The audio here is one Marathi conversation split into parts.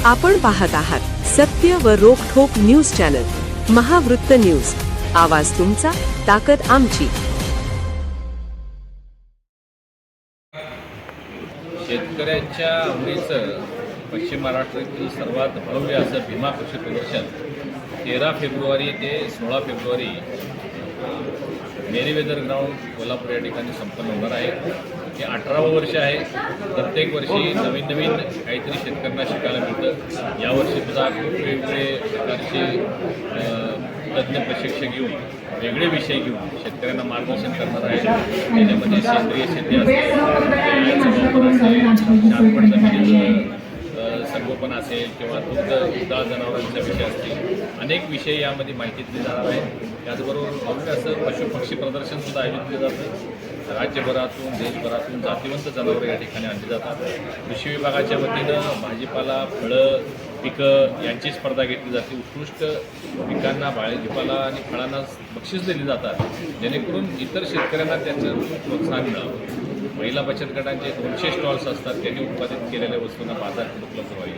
आपण पाहत आहात सत्य व रोखठोक न्यूज चॅनल महावृत्त न्यूज. आवाज तुमचा, ताकद आमची. शेतकऱ्यांच्या आवडीचं पश्चिम महाराष्ट्रातील सर्वात भव्य असं भीमा कृषी प्रदर्शन 13 फेब्रुवारी ते 16 फेब्रुवारी मेरीवेदर ग्राउंड कोल्हापूर या ठिकाणी संपन्न होणार आहे. हे 18वं वर्ष आहे. प्रत्येक वर्षी नवीन नवीन काहीतरी शेतकऱ्यांना शिकायला मिळतं. यावर्षी सुद्धा खूप वेगवेगळे प्रकारचे तज्ज्ञ प्रशिक्षक घेऊन वेगळे विषय घेऊन शेतकऱ्यांना मार्गदर्शन करणार आहे. त्याच्यामध्ये सेंद्रिय शेती असेल, वापर असेल, शार्पट जमिनीचं संगोपन असेल किंवा दुधाळ जनावरांचे विषय असतील, अनेक विषय यामध्ये माहिती दिली जाणार आहे. त्याचबरोबर भव्य असं पशुपक्षी प्रदर्शनसुद्धा आयोजित केलं जातं. राज्यभरातून देशभरातून जातीवंत जनावरं या ठिकाणी आणली जातात. कृषी विभागाच्या वतीनं भाजीपाला, फळं, पिकं यांची स्पर्धा घेतली जाते. उत्कृष्ट पिकांना, भाजीपाला आणि फळांना बक्षीस दिली जातात, जेणेकरून इतर शेतकऱ्यांना त्याचं प्रोत्साहन मिळावं. महिला बचत गटांचे 200 स्टॉल्स असतात, त्यांनी उत्पादित केलेल्या वस्तूंना बाजारपेठ उपलब्ध व्हावी.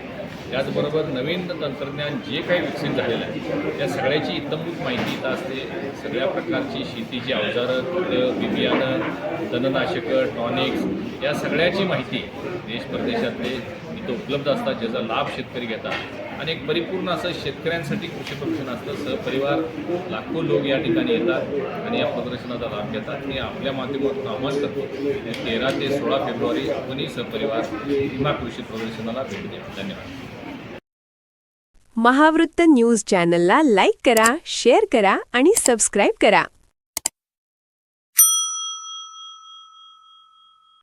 त्याचबरोबर नवीन तंत्रज्ञान जे काही विकसित झालेलं आहे त्या सगळ्याची इत्तमभूत माहिती इथं असते. सगळ्या प्रकारची शेतीची अवजारं, खतं, बियाणं, तणनाशकं, टॉनिक्स या सगळ्याची माहिती देश परदेशातले इथं उपलब्ध असतात, ज्याचा लाभ शेतकरी घेतात. आणि एक परिपूर्ण असं शेतकऱ्यांसाठी कृषी प्रदर्शन असतं. सहपरिवार लाखो लोक या ठिकाणी येतात आणि या प्रदर्शनाचा लाभ घेतात. मी आपल्या माध्यमातून आवाहन करतो 13 ते 16 फेब्रुवारी कोणी सहपरिवार भीमा कृषी प्रदर्शनाला भेट द्या. धन्यवाद. महावृत्त न्यूज चॅनलला लाईक करा, शेअर करा आणि सबस्क्राईब करा.